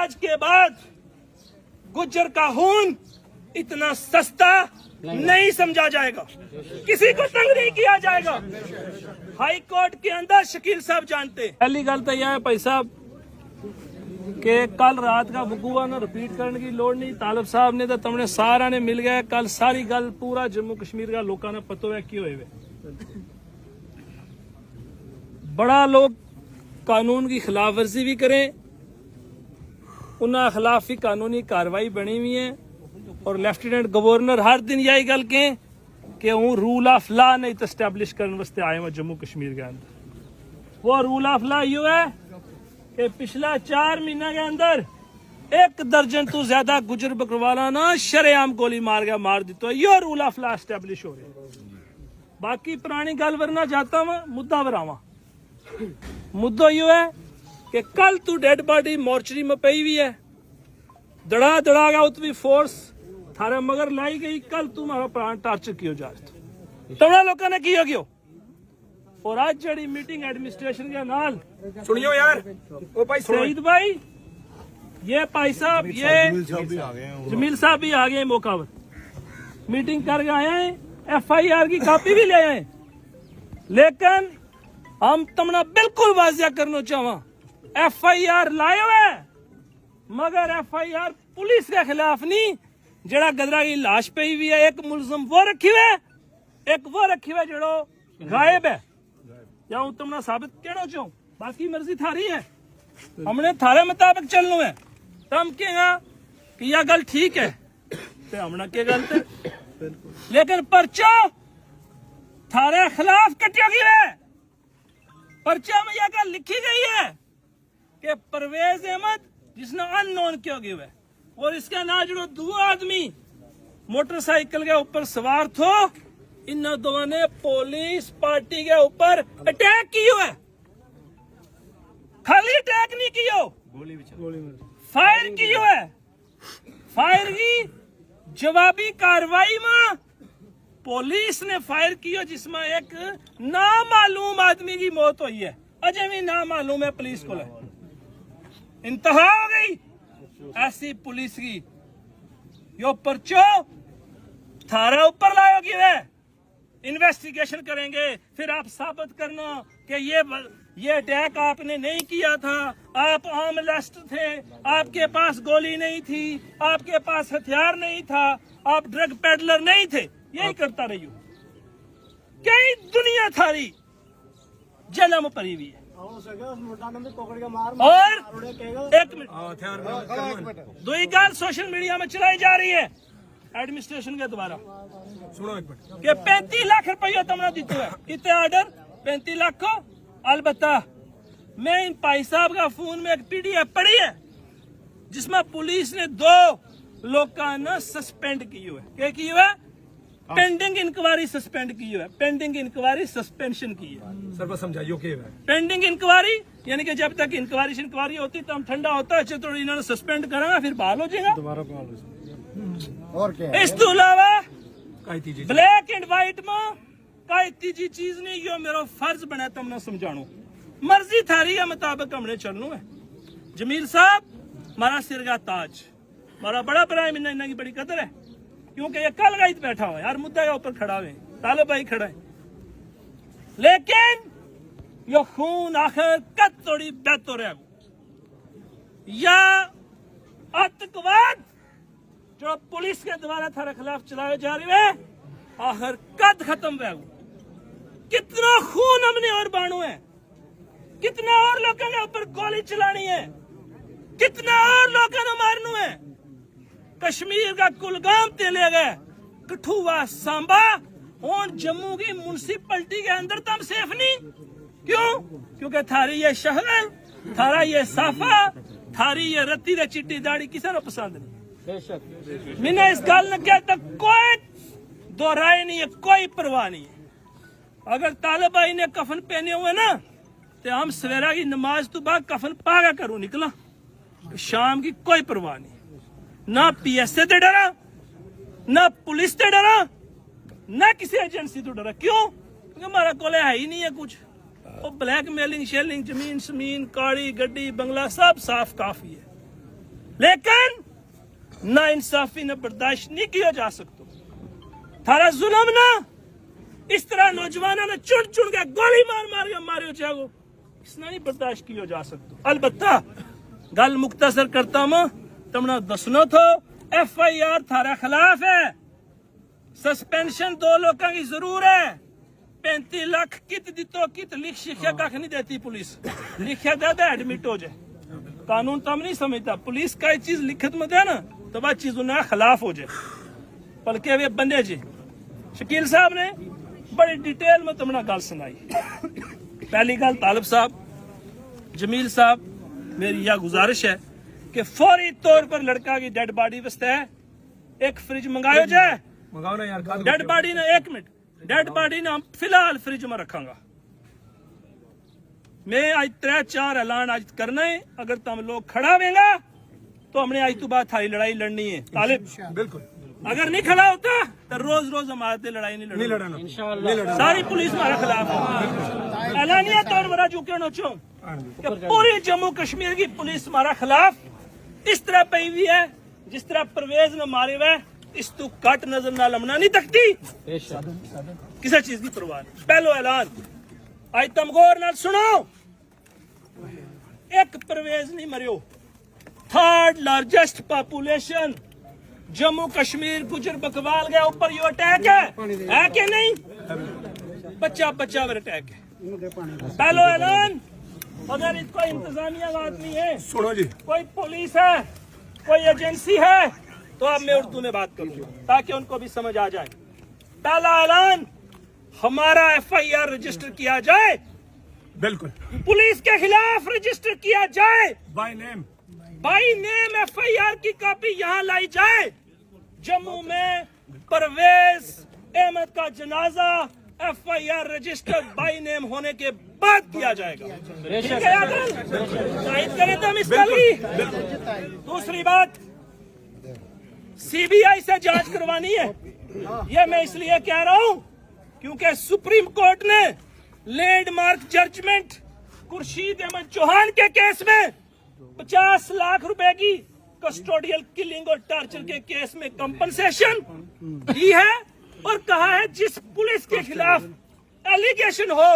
آج کے بعد गुज्जर का खून इतना सस्ता नहीं समझा जाएगा, किसी को तंग नहीं किया जाएगा। हाई कोर्ट के अंदर शकील साहब जानते। पहली गल तो यह है भाई साहब कि कल रात का वकूआ ना रिपीट करने की लोड़ नहीं। तालब साहब ने तो तुमने सारा ने मिल गया कल सारी गल पूरा जम्मू कश्मीर का लोगों ने पतो है की हुए। बड़ा लोग कानून की खिलाफ वर्जी भी करें, उन्हें खिलाफ ही कानूनी कार्रवाई बनी हुई है और लेफ्टिनेंट गवर्नर हर दिन यही गल कहें कि हूँ रूल ऑफ लॉ नहीं तो स्टैब्लिश करने वास्ते आए हुए जम्मू कश्मीर के अंदर। वो रूल ऑफ लॉ यू है कि पिछला 4 महीने के अंदर 1 दर्जन तो ज्यादा गुजर बकरवाला ना शरेआम गोली मार दी, तो यो रूल ऑफ लॉ स्टैब्लिश हो रही। बाकी पुरानी गल वरना जाता हूँ मुद्दा वरावा। मुद्दा यू है कि कल तू डेड बॉडी मोर्चरी में पई हुई है, दड़ा का उतनी फोर्स थारे मगर लाई गई। कल तू मारा प्राण टार्चर कियो जा रहा तुमने लोगों ने कियो क्यों। और आज जड़ी मीटिंग एडमिनिस्ट्रेशन के नाल सुनियो यार ओ भाई सईद भाई, ये भाई साहब, ये जमील साहब भी आ गए मौका पर, मीटिंग करके आए हैं, FIR की कॉपी भी ले आए। लेकिन हम तुमने बिल्कुल वाजिया करना चाहवा, FIR लाए हुए मगर FIR पुलिस के खिलाफ नहीं। जड़ा गदरा की लाश पे हुई है, एक मुलजम वो रखी हुए, एक वो रखी हुए जड़ो गायब है। या तुमने साबित कहना चाहो, बाकी मर्जी थारी है, हमने थारे मुताबिक चलना है। तो हम कहेगा कि यह गल ठीक है तो हमने क्या गलत है, लेकिन पर्चा थारे खिलाफ कटियोगी है। पर्चा में यह गल लिखी गई है कि परवेज अहमद जिसने अननोन किया गया है और इसका ना जो 2 आदमी मोटरसाइकिल के ऊपर सवार थो, इन दोनों ने पुलिस पार्टी के ऊपर अटैक किया है। खाली अटैक नहीं किया, फायर किया है। फायर की जवाबी कार्रवाई में पुलिस ने फायर किया जिसमें एक नामालूम आदमी की मौत हुई है। अजय भी नामालूम है पुलिस को। इंतहा हो गई ऐसी पुलिस की। यो पर्चो थारा ऊपर लाओगी है, इन्वेस्टिगेशन करेंगे, फिर आप साबित करना कि ये अटैक आपने नहीं किया था, आप आर्म अरेस्ट थे, आपके पास गोली नहीं थी, आपके पास हथियार नहीं था, आप ड्रग पेडलर नहीं थे। यही करता रही हूं। कई दुनिया थारी जन्म परी हुई है। और एक मिनट, दो गल सोशल मीडिया में चलाई जा रही है एडमिनिस्ट्रेशन के द्वारा। सुनो एक मिनट कि 35 लाख रुपया तुमने दिते है, कितने ऑर्डर 35 लाख को। अलबत्ता मैं इन भाई साहब का फोन में एक PDF पढ़ी है जिसमें पुलिस ने 2 लोगों ने सस्पेंड की है। क्या की है? पेंडिंग इंक्वायरी सस्पेंड की है, पेंडिंग इंक्वायरी सस्पेंशन की है। सर बस समझाइयो के है पेंडिंग इंक्वायरी, यानी कि जब तक इंक्वायरी होती तो हम ठंडा होता है, तो इन्होंने सस्पेंड करेंगे फिर बहाल हो जाएगा। और क्या इस तो अलावा ब्लैक एंड व्हाइट में कोई तीजी चीज नहीं। यो मेरा फर्ज बना तुमने समझानो, मर्जी थारी के मुताबिक हमने चलना है। जमील साहब हमारा सिर का ताज, हमारा बड़ा बड़ा है, इन्ना की बड़ी कदर है क्योंकि ये कल गाइड बैठा हुआ है, हर मुद्दा के ऊपर खड़ा हुए, तालिब भाई खड़ा है। लेकिन यो खून आखिर कद थोड़ी बेहतर है या आतंकवाद जो पुलिस के द्वारा थारे खिलाफ चलाए जा रही है आखिर कद खत्म हुआ। कितना खून हमने और बाणु है, कितना और लोगों के ऊपर गोली चलानी है, कितना और लोगों ने मारना है। कश्मीर का कुलगाम ते ले गए, कठुआ सांबा और जम्मू की म्युनिसिपैलिटी के अंदर तो हम सेफ नहीं। क्यों? क्योंकि थारी ये शहर, थारा ये साफा, थारी ये रत्ती रे चिट्टी दाढ़ी किसी ने पसंद नहीं। मैंने इस गल ने क्या तक कोई दोहराए नहीं है, कोई परवाह नहीं है। अगर तालिब भाई ने कफन पहने हुए ना तो हम सवेरा की नमाज तो बाद कफन पागा करूं निकला, शाम की कोई परवाह नहीं। ना PSA से डरा, ना पुलिस से डरा, ना किसी एजेंसी तो डरा। क्यों? क्योंकि हमारा कोले है ही नहीं है कुछ। वो ब्लैक मेलिंग शेलिंग, जमीन शमीन, काड़ी गड्डी बंगला सब साफ काफी है। लेकिन ना इंसाफी ने बर्दाश्त नहीं किया जा सकता। थारा जुल्म ना इस तरह नौजवानों ने चुन चुन के गोली मार मार के मारे जागो, इसने नहीं बर्दाश्त किया जा सकता। अलबत्ता गल मुख्तसर करता हूं, तुमने दसनो तो FIR थारा खिलाफ है, सस्पेंशन 2 लोगों की जरूर है, 35 लाख कित दितो कित लिख शिक्षा कख नहीं देती पुलिस, लिखा देता एडमिट हो जाए। कानून तो हम नहीं समझता, पुलिस का चीज लिखत में दे ना तो वह चीज उन्हें खिलाफ हो जाए। बल्कि वे बंदे जी शकील साहब ने बड़ी डिटेल में तुमने गल सुनाई। पहली गल तालिब साहब, जमील साहब, मेरी यह गुजारिश है कि फौरी तौर पर लड़का की डेड बॉडी वास्ते एक फ्रिज मंगाया जाए। मंगाओ ना यार, डेड बॉडी ने 1 मिनट, डेड बॉडी ने हम फिलहाल फ्रिज में रखांगा। मैं आज 3-4 ऐलान आज करना है, अगर तुम लोग खड़ा होगा तो हमने आज तो बाद थारी लड़ाई लड़नी है। तालिब बिल्कुल अगर नहीं खड़ा होता तो रोज रोज हमारे लड़ाई नहीं लड़ना, इंशाल्लाह सारी पुलिस हमारे खिलाफ है। ऐलानिया तौर पर जो कहना चाहूँ कि पूरी जम्मू कश्मीर की पुलिस हमारा खिलाफ इस तरह पई हुई है जिस तरह परवेज ने मारे हुए, इस तू कट नजर ना लमना नहीं तकती, किसी चीज की परवाह नहीं। पहलो ऐलान आज तुम गौर नाल सुनो, एक परवेज नहीं मरियो, 3rd largest population Jammu Kashmir गुजर बकवाल के ऊपर यो अटैक है कि नहीं? बच्चा बच्चा पर अटैक है। पहलो ऐलान, अगर इसको इंतजामिया का आदमी है, सुनो जी, कोई पुलिस है, कोई एजेंसी है, तो अब मैं उर्दू में बात करूंगा ताकि उनको भी समझ आ जाए। पहला ऐलान, हमारा FIR रजिस्टर किया जाए, बिल्कुल पुलिस के खिलाफ रजिस्टर किया जाए, बाय नेम FIR की कॉपी यहाँ लाई जाए। जम्मू में परवेज अहमद का जनाजा FIR रजिस्टर्ड बाय नेम होने के बाद किया जाएगा। ठीक है आदम? शाहिद करें तो हम इस कल। दूसरी बात, CBI से जांच करवानी है। ये मैं इसलिए कह रहा हूं क्योंकि सुप्रीम कोर्ट ने लैंडमार्क जजमेंट खुर्शीद अहमद चौहान के केस में 50 लाख रुपए की कस्टोडियल किलिंग और टॉर्चर के केस में कंपनसेशन दी है और कहा है जिस पुलिस के खिलाफ एलिगेशन हो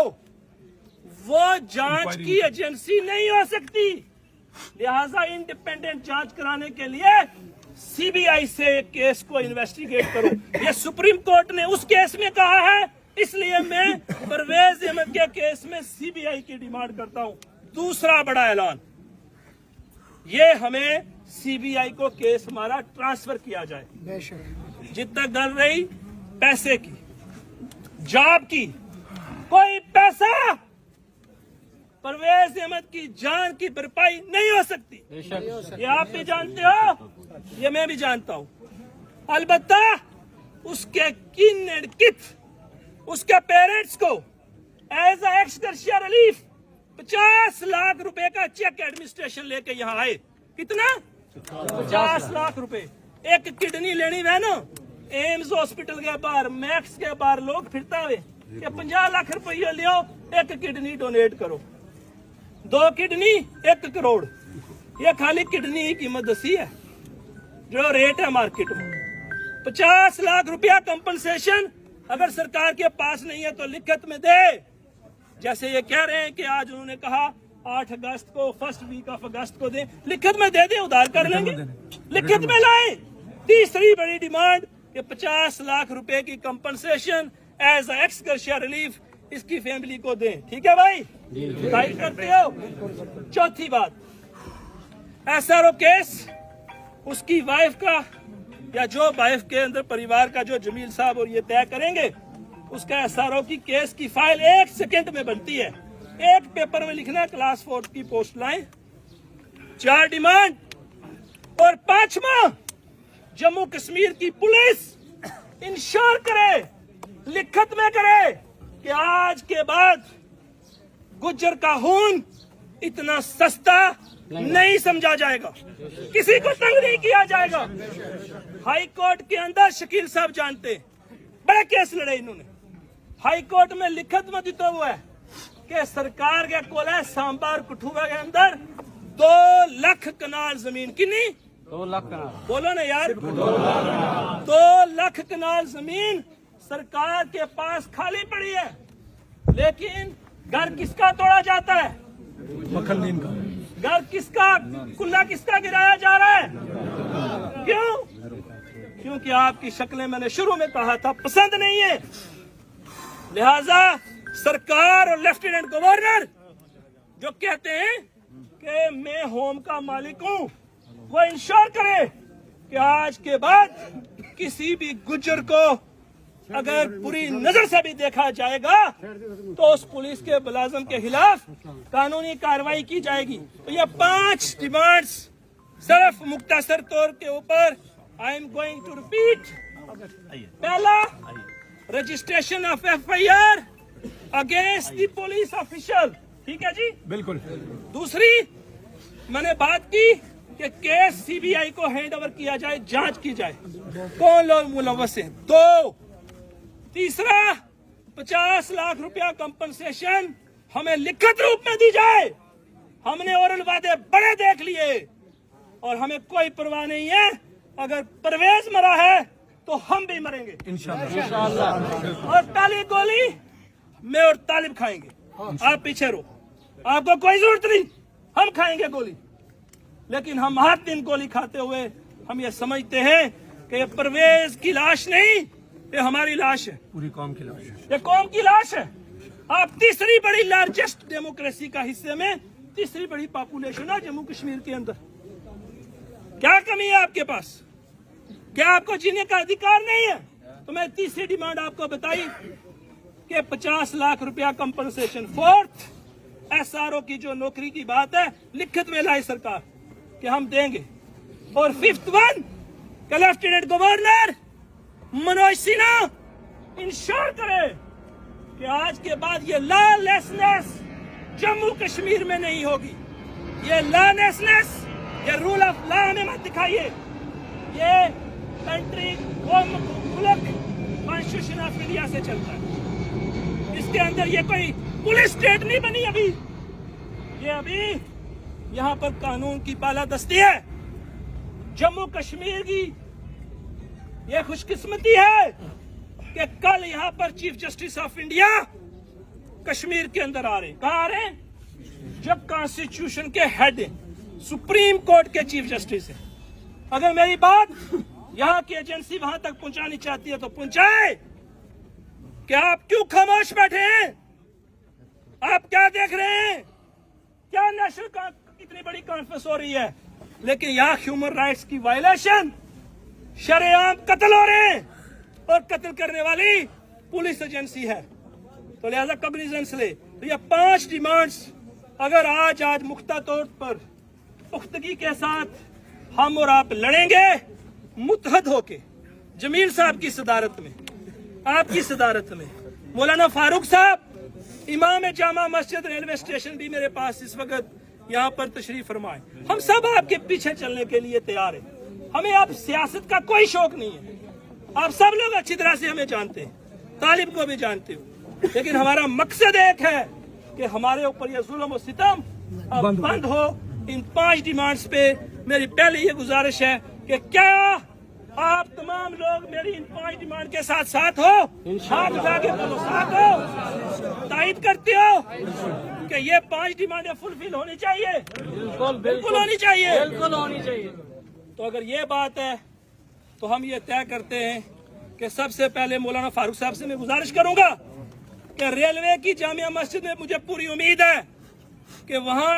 वो जांच की एजेंसी नहीं हो सकती, लिहाजा इंडिपेंडेंट जांच कराने के लिए CBI से केस को इन्वेस्टिगेट करो। ये सुप्रीम कोर्ट ने उस केस में कहा है, इसलिए मैं परवेज अहमद के केस में CBI की डिमांड करता हूं। दूसरा बड़ा ऐलान, ये हमें CBI को केस हमारा ट्रांसफर किया जाए। जितना गल रही पैसे की, जॉब की, कोई पैसा परवेज अहमद की जान की भरपाई नहीं हो सकती। ये आप भी जानते हो, ये मैं भी जानता हूं। अलबत्ता उसके किन एंड कित, उसके पेरेंट्स को as a ex gratia relief 50 lakh रुपए का चेक एडमिनिस्ट्रेशन लेके यहाँ आए। कितना? 50 लाख रुपए। एक किडनी लेनी है ना, एम्स हॉस्पिटल के बाहर, मैक्स के बाहर लोग फिरता हुए कि 50 लाख रुपये लियो, एक किडनी डोनेट करो, 2 किडनी 1 करोड़। ये खाली किडनी की कीमत दसी है जो रेट है मार्केट में। 50 लाख रुपया कंपनसेशन अगर सरकार के पास नहीं है तो लिखत में दे। जैसे ये कह रहे हैं कि आज उन्होंने कहा 8 अगस्त को, फर्स्ट वीक ऑफ अगस्त को दे, लिखत में दे दे, उधार कर लेंगे, लिखत में लाए। तीसरी बड़ी डिमांड कि 50 लाख रुपए की compensation as ex gratia relief इसकी फैमिली को दें। ठीक है भाई, राइट करते हो। चौथी बात, SRO केस, उसकी वाइफ का या जो वाइफ के अंदर परिवार का जो जमील साहब और ये तय करेंगे, उसका SRO की केस की फाइल 1 सेकंड में बनती है। एक पेपर में लिखना क्लास 4 की पोस्ट लाइन। 4 डिमांड। और 5वां, जम्मू कश्मीर की पुलिस इंश्योर करे, लिखत में करे कि आज के बाद गुज्जर का खून इतना सस्ता नहीं समझा जाएगा, किसी को तंग नहीं किया जाएगा। हाई कोर्ट के अंदर शकील साहब जानते हैं, बड़े केस लड़े इन्होंने। हाई कोर्ट में लिखत में दिता हुआ है कि सरकार के कोल है सांबा और कठुआ के अंदर 2 लाख कनाल जमीन, कितनी 2 लाख कनाल। बोलो ना यार, 2 लाख कनाल जमीन सरकार के पास खाली पड़ी है, लेकिन घर किसका तोड़ा जाता है? मखनदीन का। घर किसका, कुल्ला किसका गिराया जा रहा है? क्यों? क्योंकि आपकी शक्लें मैंने शुरू में कहा था पसंद नहीं है। लिहाजा सरकार और लेफ्टिनेंट गवर्नर जो कहते हैं कि मैं होम का मालिक हूं, वो इंश्योर करे कि आज के बाद किसी भी गुज्जर को अगर बुरी नजर से भी देखा जाएगा तो उस पुलिस के मुलाजिम के खिलाफ कानूनी कार्रवाई की जाएगी। तो ये 5 डिमांड्स सिर्फ मुख्तसर तौर के ऊपर I am going to repeat. पहला, registration of FIR against the police official, ठीक है जी, बिल्कुल। दूसरी, मैंने बात की कि केस CBI को हैंड ओवर किया जाए, जांच की जाए कौन लोग मुलव्वस हैं। 2, तीसरा, 50 लाख रुपया कंपनसेशन हमें लिखित रूप में दी जाए। हमने ओरल वादे बड़े देख लिए और हमें कोई परवाह नहीं है, अगर परवेज मरा है तो हम भी मरेंगे इंशाअल्लाह। और ताली गोली मैं और तालिब खाएंगे, आप पीछे रहो, आपको कोई जरूरत नहीं, हम खाएंगे गोली। लेकिन हम हर दिन गोली खाते हुए हम ये समझते हैं कि ये परवेज की लाश नहीं, ये हमारी लाश है, पूरी कौम की लाश है। ये कौम की लाश है। आप तीसरी बड़ी लार्जेस्ट डेमोक्रेसी का हिस्से में तीसरी बड़ी पॉपुलेशन है जम्मू कश्मीर के अंदर, क्या कमी है आपके पास? क्या आपको जीने का अधिकार नहीं है? तो मैं तीसरी डिमांड आपको बताई कि 50 लाख रुपया कंपनसेशन। 4th, SRO की जो नौकरी की बात है लिखित में लाई सरकार कि हम देंगे। और 5th one, lieutenant governor Manoj Sinha ensure करे कि आज के बाद ये लॉलेसनेस जम्मू कश्मीर में नहीं होगी। ये लॉलेसनेस, ये रूल ऑफ लॉ में मत दिखाइए। ये कंट्री मुल्क कॉन्स्टिट्यूशन ऑफ इंडिया से चलता है, इसके अंदर ये कोई पुलिस स्टेट नहीं बनी अभी। ये अभी यहाँ पर कानून की बालादस्ती है। जम्मू कश्मीर की ये खुशकिस्मती है कि कल यहाँ पर chief justice of India Kashmir के अंदर आ रहे हैं। कहाँ आ रहे हैं? जब कॉन्स्टिट्यूशन के हेड हैं, सुप्रीम कोर्ट के चीफ जस्टिस हैं। अगर मेरी बात यहाँ की एजेंसी वहां तक पहुंचानी चाहती है तो पहुंचाए। क्या आप क्यों खामोश बैठे हैं? आप क्या देख रहे हैं? क्या नेशनल इतनी बड़ी कॉन्फ्रेंस हो रही है, लेकिन यहाँ ह्यूमन राइट्स की वायलेशन, शरेआम कत्ल हो रहे हैं और कत्ल करने वाली पुलिस एजेंसी है। तो लिहाजा कॉग्निजेंस ले। तो ये 5 डिमांड्स अगर आज मुख्ता तौर पर पुख्तगी के साथ हम और आप लड़ेंगे मुत्तहद होके, जमील साहब की सदारत में, आपकी सदारत में, मौलाना फारूक साहब, इमाम जामा मस्जिद रेलवे स्टेशन भी मेरे पास इस वक्त यहाँ पर तशरीफ फरमाए। हम सब आपके पीछे चलने के लिए तैयार हैं। हमें आप सियासत का कोई शौक नहीं है, आप सब लोग अच्छी तरह से हमें जानते हैं, तालिब को भी जानते हो। लेकिन हमारा मकसद एक है कि हमारे ऊपर ये जुल्म और सितम अब बंद हो। इन 5 डिमांड्स पे मेरी पहले ये गुजारिश है कि क्या आप तमाम लोग मेरी इन 5 डिमांड के साथ साथ हो? हाथ उठा के बोलो साथ हो, तायद करते हो कि ये 5 डिमांडें फुलफिल होनी चाहिए? बिल्कुल होनी चाहिए, बिल्कुल होनी चाहिए। तो अगर ये बात है तो हम ये तय करते हैं कि सबसे पहले मौलाना फारूक साहब से मैं गुजारिश करूंगा कि रेलवे की जामिया मस्जिद में मुझे पूरी उम्मीद है कि वहाँ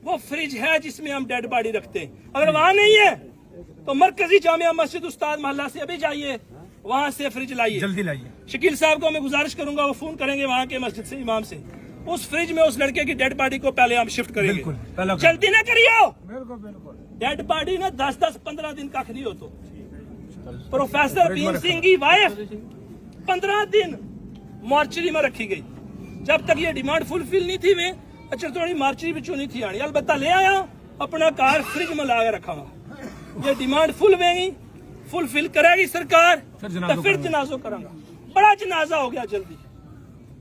वो फ्रिज है जिसमें हम डेड बॉडी रखते हैं। अगर वहाँ नहीं है तो मरकजी जामिया मस्जिद उस्ताद मोहल्ला से अभी जाइए, वहाँ से फ्रिज लाइए, जल्दी लाइए। शकील साहब को मैं गुजारिश करूंगा, वो फोन करेंगे वहाँ के मस्जिद से, इमाम से, उस फ्रिज में उस लड़के की डेड बॉडी को पहले हम शिफ्ट करेंगे। जल्दी ना करियो, डेड बॉडी ना 10-15 दिन का नहीं हो। तो प्रोफेसर भीम सिंह की वाइफ 15 दिन मार्चरी में रखी गई। जब तक ये डिमांड फुलफिल नहीं थी, मैं अच्छा थोड़ी मार्चरी बिचो नहीं थी आनी, अलबत्ता ले आया अपना कार फ्रिज में ला रखा हुआ। ये डिमांड फुलफिल करेगी सरकार तो फिर जनाजो करांगा। बड़ा जनाजा हो गया, जल्दी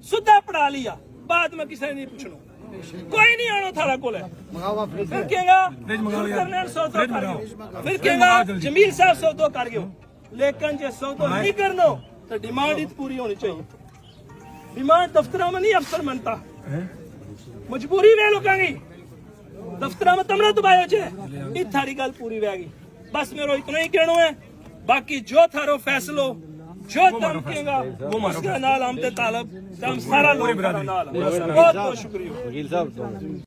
सुधा पढ़ा लिया, बाद में किसी ने नहीं पूछना। कोई नहीं आना थारा कोल फिर कहेगा करने सौदो कर गयो फिर कहेगा जमील साहब सौदो कर गयो लेकिन जे सौदो नहीं करनो तो डिमांड ही पूरी होनी चाहिए डिमांड दफ्तर में नहीं अफसर मनता मजबूरी वे लोगों की दफ्तर में तमना दबायो छे ई थारी गल पूरी वेगी बस मेरो इतना ही कहना है बाकी जो थारो फैसलो जो तुम कहेगा उसका नाल हम ते तालब हम सारा लोग नाल बहुत बहुत शुक्रिया वकील साहब